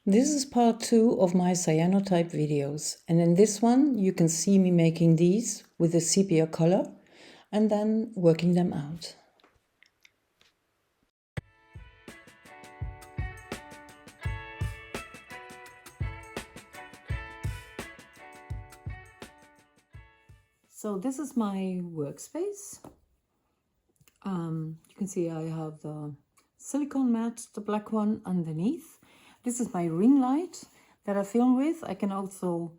This is part 2 of my cyanotype videos, and in this one you can see me making these with a sepia color and then working them out. So this is my workspace. You can see I have the silicone mat, the black one underneath. This is my ring light that I film with. I can also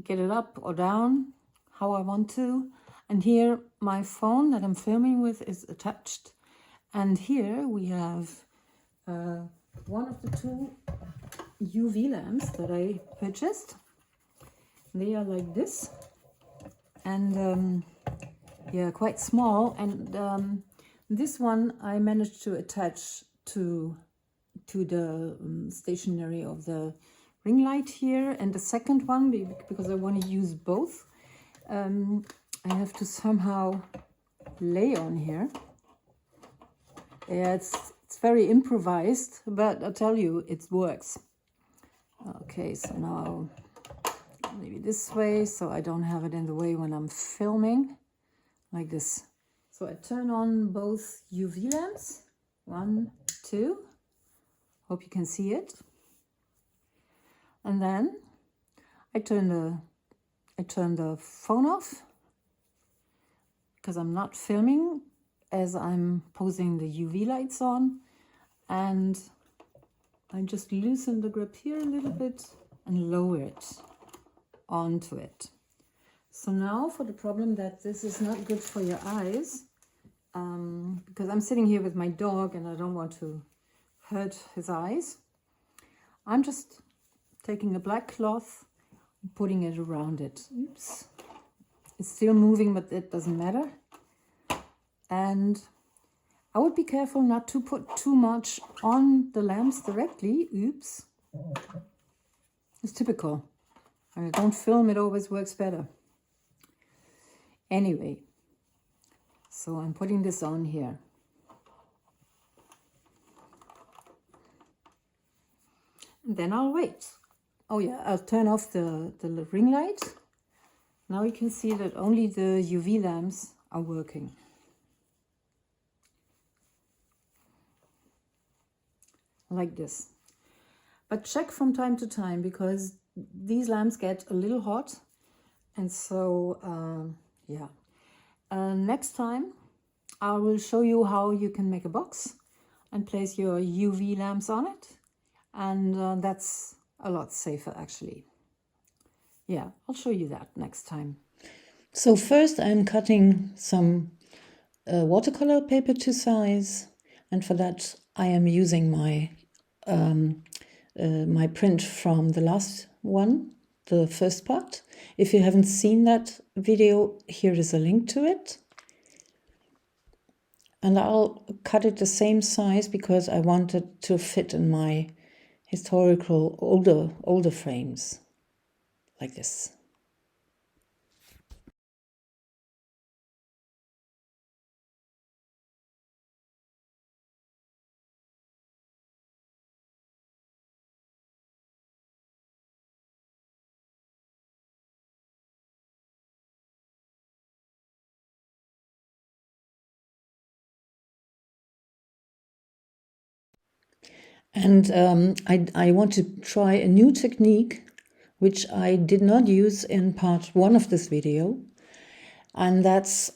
get it up or down how I want to. And here my phone that I'm filming with is attached. And here we have one of the two UV lamps that I purchased. They are like this. And yeah, quite small. And this one I managed to attach to the stationery of the ring light here, and the second one, because I want to use both, I have to somehow lay on here. Yeah, it's very improvised, but I tell you, it works. Okay, so now maybe this way, so I don't have it in the way when I'm filming, like this. So I turn on both UV lamps, 1, 2. Hope you can see it. And then I turn the phone off because I'm not filming as I'm posing the UV lights on, and I just loosen the grip here a little bit and lower it onto it. So now for the problem that this is not good for your eyes, because I'm sitting here with my dog and I don't want to hurt his eyes, I'm just taking a black cloth and putting it around it. Oops. It's still moving, but it doesn't matter. And I would be careful not to put too much on the lamps directly. Oops. It's typical. When I don't film, it always works better. Anyway, so I'm putting this on here. And then I'll wait. Oh yeah, I'll turn off the ring light. Now you can see that only the UV lamps are working. Like this. But check from time to time, because these lamps get a little hot. And so, yeah. Next time I will show you how you can make a box and place your UV lamps on it. And that's a lot safer, actually. Yeah, I'll show you that next time. So first I'm cutting some watercolor paper to size, and for that I am using my my print from the last one, the first part. If you haven't seen that video, here is a link to it. And I'll cut it the same size because I want it to fit in my historical older frames, like this. And I want to try a new technique, which I did not use in part 1 of this video, and that's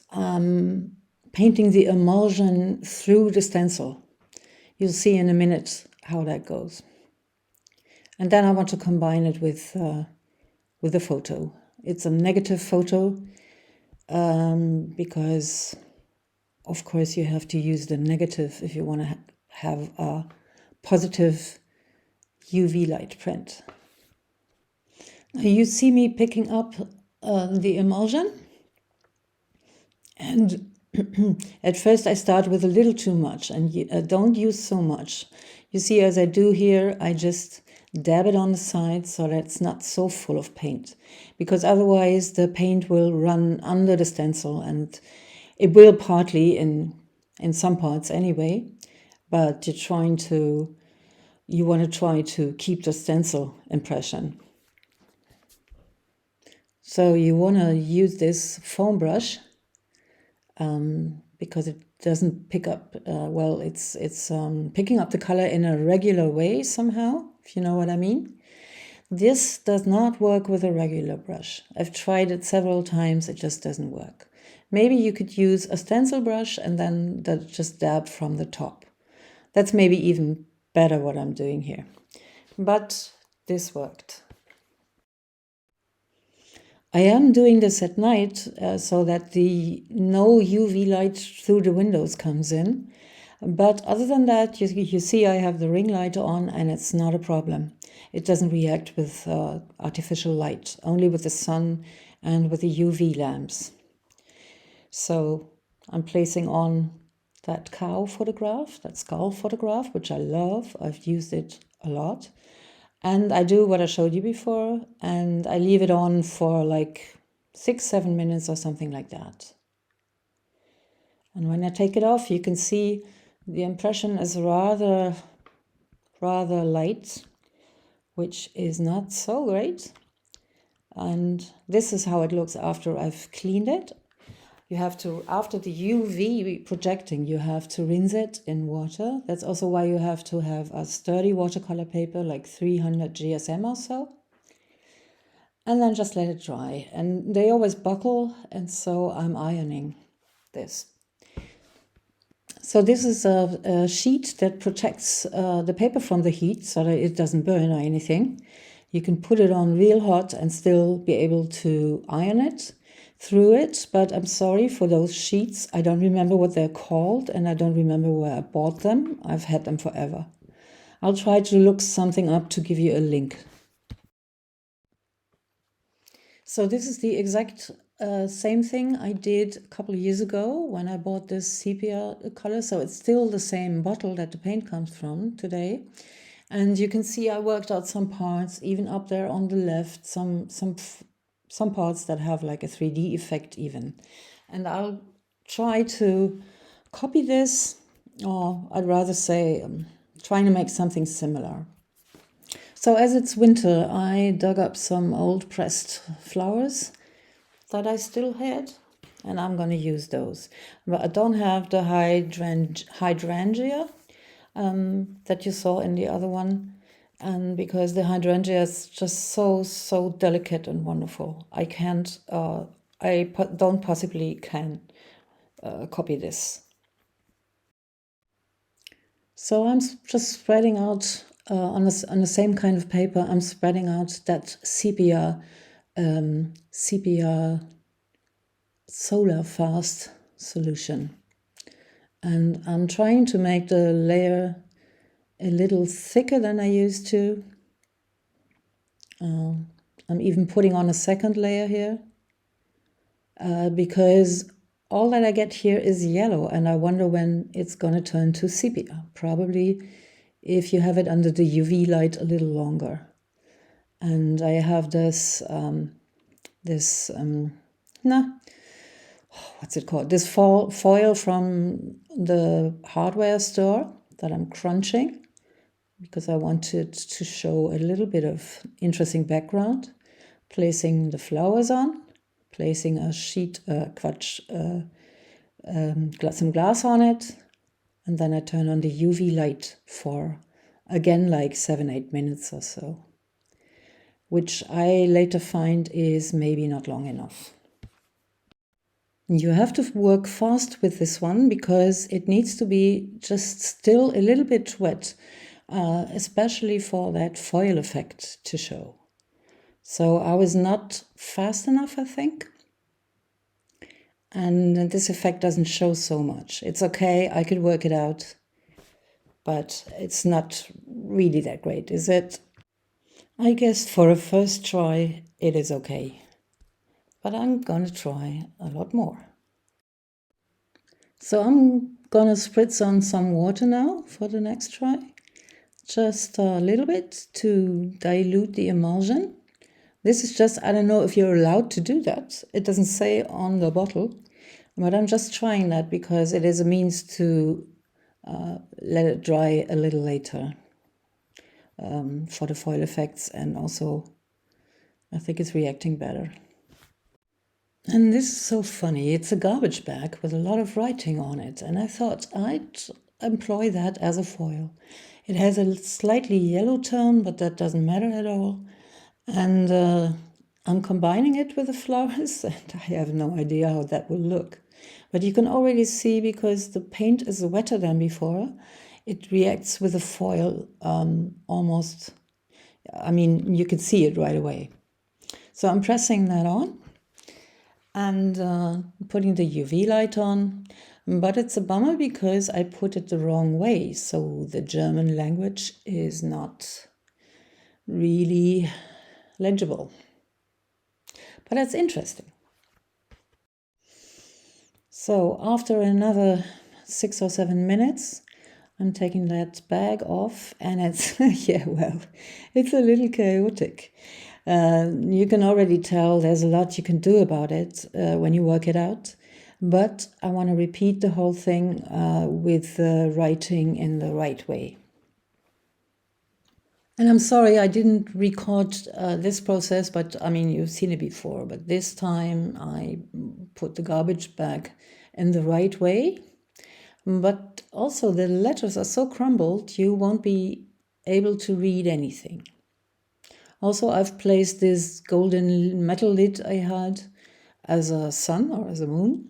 painting the emulsion through the stencil. You'll see in a minute how that goes. And then I want to combine it with a photo. It's a negative photo because, of course, you have to use the negative if you want to have a positive UV light print. Now you see me picking up the emulsion, and at first I start with a little too much, and don't use so much. You see, as I do here, I just dab it on the side so that it's not so full of paint, because otherwise the paint will run under the stencil, and it will partly in some parts anyway, but you're trying to you want to try to keep the stencil impression. So you want to use this foam brush because it doesn't pick up, well, it's picking up the color in a regular way somehow, if you know what I mean. This does not work with a regular brush. I've tried it several times, it just doesn't work. Maybe you could use a stencil brush and then just dab from the top. That's maybe even better what I'm doing here. But this worked. I am doing this at night so that no UV light through the windows comes in. But other than that, you see I have the ring light on and it's not a problem. It doesn't react with artificial light, only with the sun and with the UV lamps. So I'm placing on that cow photograph, that skull photograph, which I love. I've used it a lot. And I do what I showed you before, and I leave it on for like 6-7 minutes or something like that. And when I take it off, you can see the impression is rather light, which is not so great. And this is how it looks after I've cleaned it. You have to, after the UV projecting, you have to rinse it in water. That's also why you have to have a sturdy watercolor paper, like 300 GSM or so. And then just let it dry. And they always buckle, and so I'm ironing this. So this is a sheet that protects the paper from the heat so that it doesn't burn or anything. You can put it on real hot and still be able to iron it through it, but I'm sorry for those sheets. I don't remember what they're called and I don't remember where I bought them. I've had them forever. I'll try to look something up to give you a link. So this is the exact same thing I did a couple of years ago when I bought this sepia color. So it's still the same bottle that the paint comes from today. And you can see I worked out some parts, even up there on the left, some parts that have like a 3D effect even. And I'll try to copy this, or I'd rather say trying to make something similar. So as it's winter, I dug up some old pressed flowers that I still had, and I'm going to use those. But I don't have the hydrangea that you saw in the other one. And because the hydrangea is just so delicate and wonderful, I can't, don't possibly can copy this. So I'm just spreading out on the same kind of paper. I'm spreading out that sepia Solarfast solution, and I'm trying to make the layer a little thicker than I used to. I'm even putting on a second layer here because all that I get here is yellow, and I wonder when it's going to turn to sepia. Probably if you have it under the UV light a little longer. And I have this what's it called? This foil from the hardware store that I'm crunching, because I wanted to show a little bit of interesting background. Placing the flowers on, placing a sheet, some glass on it, and then I turn on the UV light for, again, like 7-8 minutes or so, which I later find is maybe not long enough. You have to work fast with this one because it needs to be just still a little bit wet, especially for that foil effect to show. So I was not fast enough, I think. And this effect doesn't show so much. It's okay, I could work it out, but it's not really that great, is it? I guess for a first try, it is okay. But I'm gonna try a lot more. So I'm gonna spritz on some water now for the next try. Just a little bit to dilute the emulsion. This is just, I don't know if you're allowed to do that. It doesn't say on the bottle, but I'm just trying that because it is a means to let it dry a little later. for the foil effects, and also I think it's reacting better. And this is so funny. It's a garbage bag with a lot of writing on it, and I thought I'd employ that as a foil. It has a slightly yellow tone, but that doesn't matter at all. And I'm combining it with the flowers, and I have no idea how that will look. But you can already see, because the paint is wetter than before, it reacts with the foil almost, I mean, you can see it right away. So I'm pressing that on and putting the UV light on, but it's a bummer because I put it the wrong way, so the German language is not really legible. But that's interesting. So after another 6 or 7 minutes, I'm taking that bag off, and it's, yeah, well, it's a little chaotic. You can already tell there's a lot you can do about it when you work it out. But I want to repeat the whole thing with writing in the right way. And I'm sorry I didn't record this process, but I mean, you've seen it before. But this time I put the garbage bag in the right way. But also the letters are so crumbled, you won't be able to read anything. Also, I've placed this golden metal lid I had as a sun or as a moon.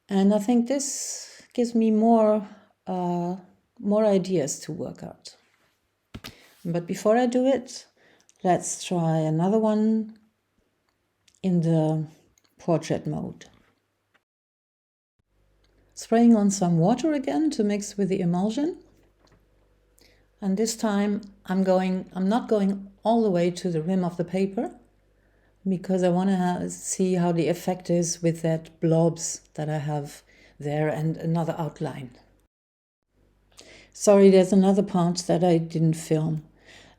And I think this gives me more ideas to work out. But before I do it, let's try another one in the portrait mode. Spraying on some water again to mix with the emulsion. And this time I'm not going all the way to the rim of the paper, because I want to see how the effect is with that blobs that I have there and another outline. Sorry, there's another part that I didn't film.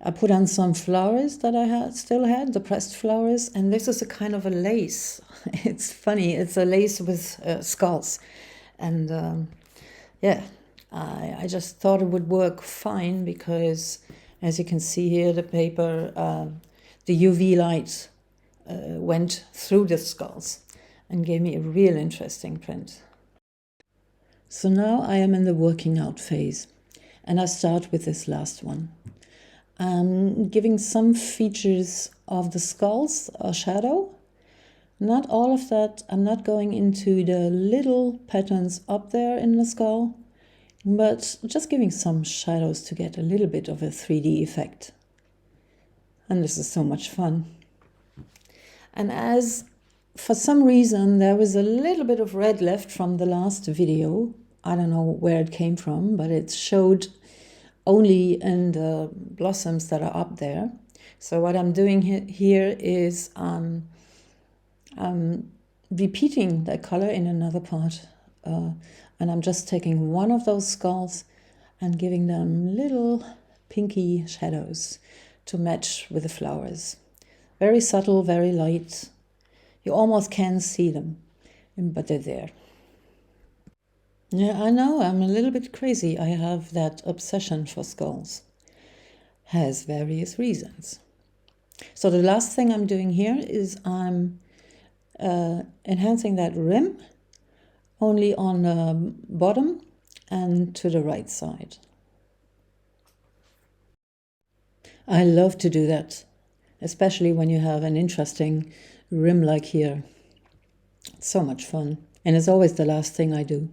I put on some flowers that I still had, the pressed flowers, and this is a kind of a lace. It's funny, it's a lace with skulls. And yeah, I just thought it would work fine because, as you can see here, the paper, the UV light went through the skulls and gave me a real interesting print. So now I am in the working out phase, and I start with this last one. I'm giving some features of the skulls a shadow. Not all of that. I'm not going into the little patterns up there in the skull, but just giving some shadows to get a little bit of a 3D effect. And this is so much fun. And as for some reason there was a little bit of red left from the last video, I don't know where it came from, but it showed only in the blossoms that are up there. So what I'm doing here is repeating that color in another part, and I'm just taking one of those skulls and giving them little pinky shadows to match with the flowers. Very subtle, very light. You almost can't see them, but they're there. Yeah, I know, I'm a little bit crazy. I have that obsession for skulls. Has various reasons. So the last thing I'm doing here is I'm enhancing that rim only on the bottom and to the right side. I love to do that, especially when you have an interesting rim like here. It's so much fun, and it's always the last thing I do.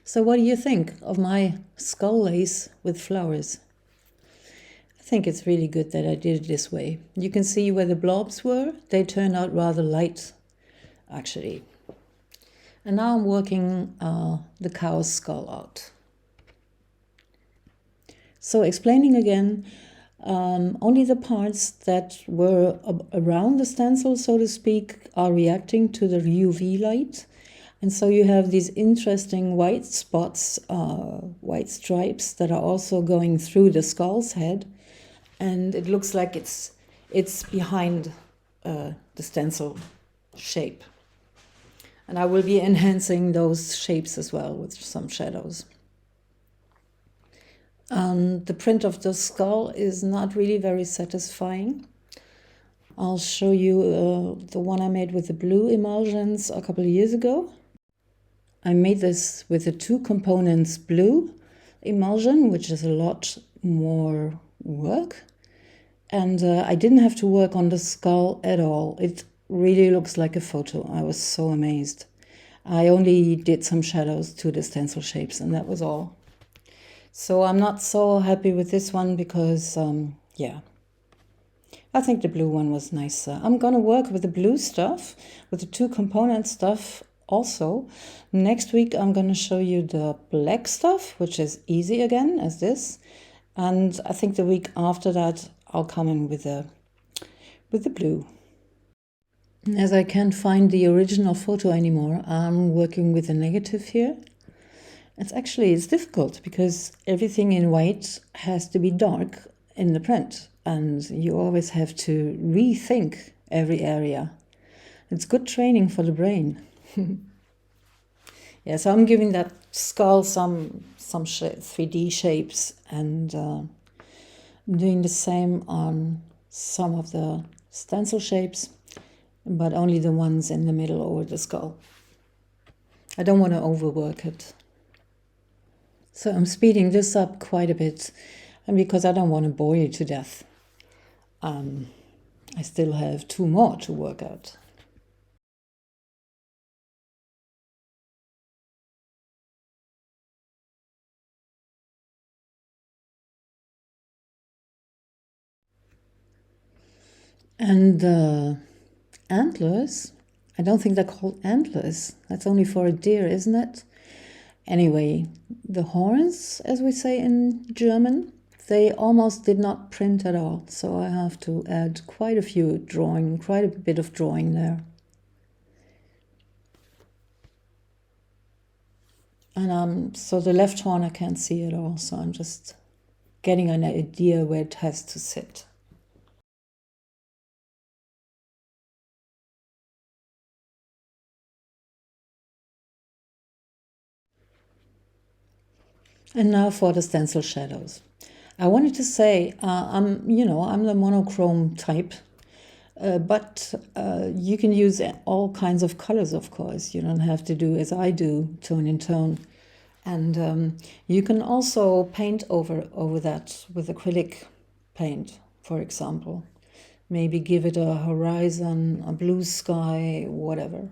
So what do you think of my skull lace with flowers? I think it's really good that I did it this way. You can see where the blobs were. They turned out rather light, actually. And now I'm working the cow's skull out. So explaining again, only the parts that were around the stencil, so to speak, are reacting to the UV light. And so you have these interesting white spots, white stripes that are also going through the skull's head. And it looks like it's behind the stencil shape. And I will be enhancing those shapes as well with some shadows. The print of the skull is not really very satisfying. I'll show you the one I made with the blue emulsions a couple of years ago. I made this with the 2 components blue emulsion, which is a lot more work. And I didn't have to work on the skull at all. It really looks like a photo. I was so amazed. I only did some shadows to the stencil shapes, and that was all. So I'm not so happy with this one because, yeah, I think the blue one was nicer. I'm gonna work with the blue stuff, with the 2 component stuff also. Next week I'm gonna show you the black stuff, which is easy again as this. And I think the week after that I'll come in with the blue. As I can't find the original photo anymore, I'm working with a negative here. It's difficult because everything in white has to be dark in the print, and you always have to rethink every area. It's good training for the brain. Yeah, so I'm giving that skull some 3D shapes and doing the same on some of the stencil shapes, but only the ones in the middle over the skull. I don't want to overwork it. So I'm speeding this up quite a bit, and because I don't want to bore you to death. I still have 2 more to work out. And the antlers, I don't think they're called antlers. That's only for a deer, isn't it? Anyway, the horns, as we say in German, they almost did not print at all. So I have to add quite a bit of drawing there. And so the left horn I can't see at all. So I'm just getting an idea where it has to sit. And now for the stencil shadows. I wanted to say, I'm the monochrome type, but you can use all kinds of colors, of course. You don't have to do as I do, tone in tone. And you can also paint over that with acrylic paint, for example. Maybe give it a horizon, a blue sky, whatever.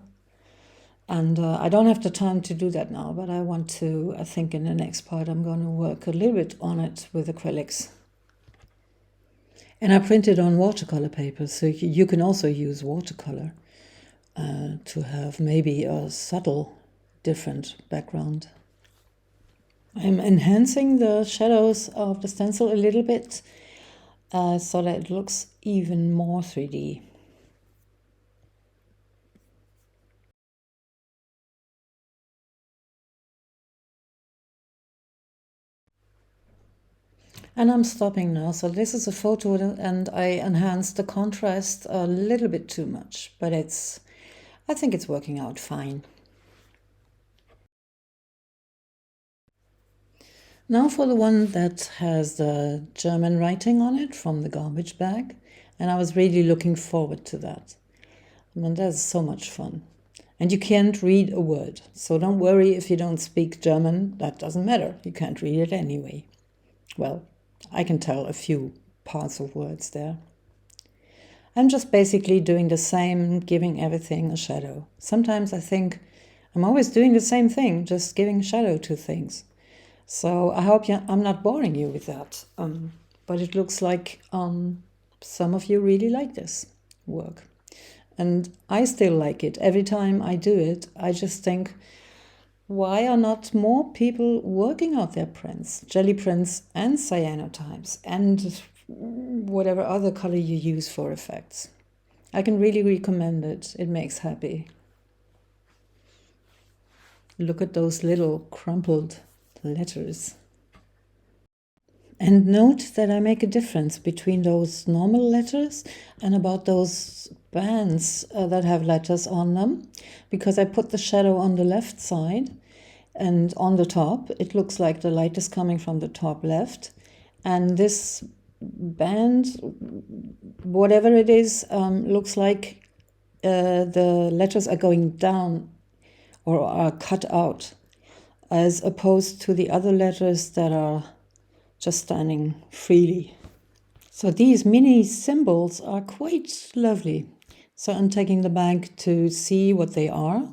And I don't have the time to do that now, but I think in the next part I'm going to work a little bit on it with acrylics. And I printed on watercolor paper, so you can also use watercolor to have maybe a subtle, different background. I'm enhancing the shadows of the stencil a little bit so that it looks even more 3D. And I'm stopping now. So this is a photo and I enhanced the contrast a little bit too much, but I think it's working out fine. Now for the one that has the German writing on it from the garbage bag. And I was really looking forward to that. I mean, that's so much fun. And you can't read a word. So don't worry if you don't speak German. That doesn't matter. You can't read it anyway. Well, I can tell a few parts of words there. I'm just basically doing the same, giving everything a shadow. Sometimes I think I'm always doing the same thing, just giving shadow to things. So I hope I'm not boring you with that. But it looks like some of you really like this work. And I still like it. Every time I do it, I just think, why are not more people working out their prints, jelly prints and cyanotypes and whatever other color you use for effects? I can really recommend it. It makes happy. Look at those little crumpled letters. And note that I make a difference between those normal letters and about those bands that have letters on them, because I put the shadow on the left side And on the top, it looks like the light is coming from the top left. And this band, whatever it is, looks like the letters are going down or are cut out, as opposed to the other letters that are just standing freely. So these mini symbols are quite lovely. So I'm taking the bag to see what they are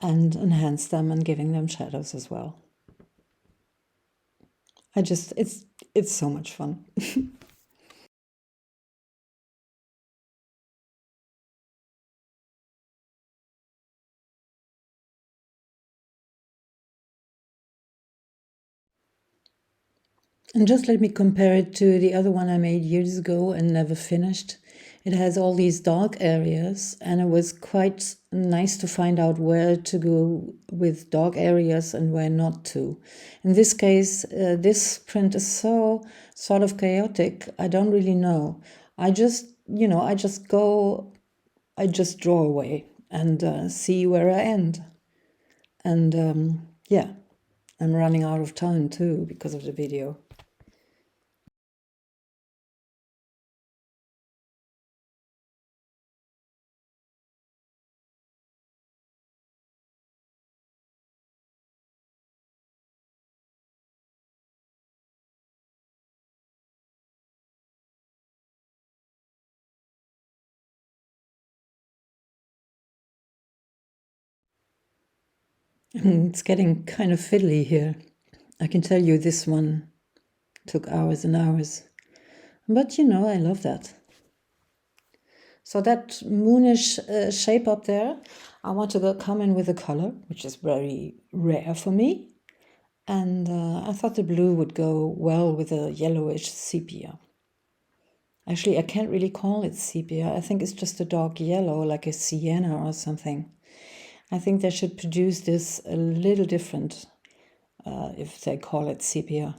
and enhance them and giving them shadows as well. It's so much fun. And just let me compare it to the other one I made years ago and never finished. It has all these dark areas, and it was quite nice to find out where to go with dark areas and where not to. In this case, this print is so sort of chaotic, I don't really know. I just draw away and see where I end. And yeah, I'm running out of time too because of the video. It's getting kind of fiddly here. I can tell you this one took hours and hours. But you know, I love that. So that moonish shape up there, I want to come in with a color, which is very rare for me. And I thought the blue would go well with a yellowish sepia. Actually, I can't really call it sepia. I think it's just a dark yellow, like a sienna or something. I think they should produce this a little different if they call it sepia.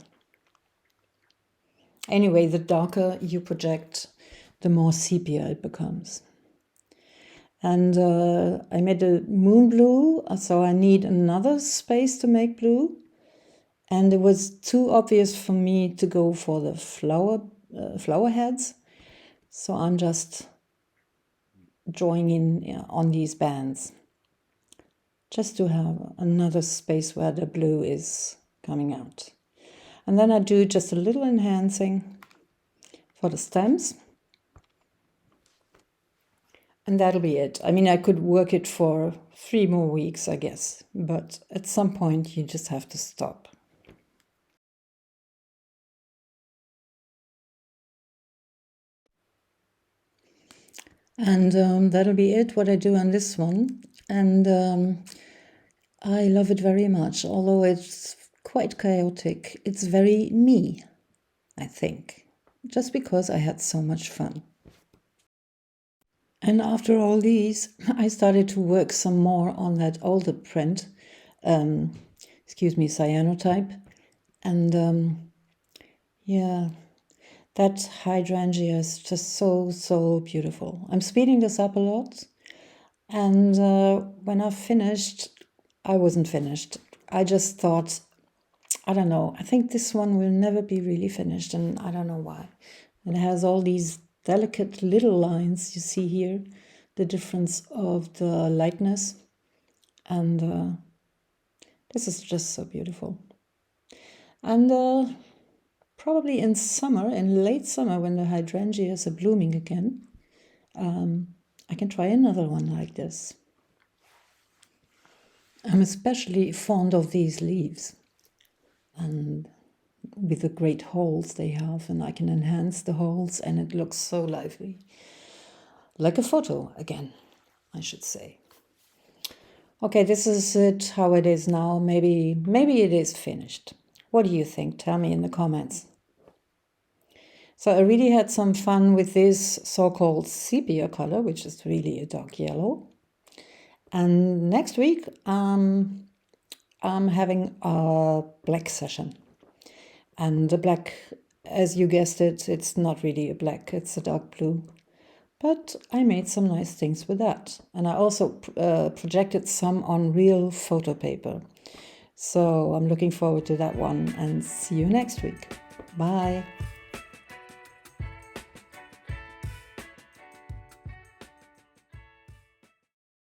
Anyway, the darker you project, the more sepia it becomes. And I made a moon blue, so I need another space to make blue. And it was too obvious for me to go for the flower heads. So I'm just drawing in on these bands, just to have another space where the blue is coming out. And then I do just a little enhancing for the stems. And that'll be it. I mean, I could work it for 3 more weeks, I guess. But at some point, you just have to stop. And that'll be it, what I do on this one. And I love it very much, although it's quite chaotic. It's very me, I think, just because I had so much fun. And after all these, I started to work some more on that older print, cyanotype. And yeah, that hydrangea is just so beautiful. I'm speeding this up a lot. And when I finished, I wasn't finished. I just thought, I don't know, I think this one will never be really finished, and I don't know why. It has all these delicate little lines you see here, the difference of the lightness. And this is just so beautiful. And probably in summer, in late summer, when the hydrangeas are blooming again, I can try another one like this. I'm especially fond of these leaves, and with the great holes they have, and I can enhance the holes and it looks so lively. Like a photo again, I should say. Okay, this is it, how it is now. Maybe it is finished. What do you think? Tell me in the comments. So I really had some fun with this so-called sepia color, which is really a dark yellow. And next week, I'm having a black session. And the black, as you guessed it, it's not really a black, it's a dark blue. But I made some nice things with that. And I also projected some on real photo paper. So I'm looking forward to that one and see you next week. Bye.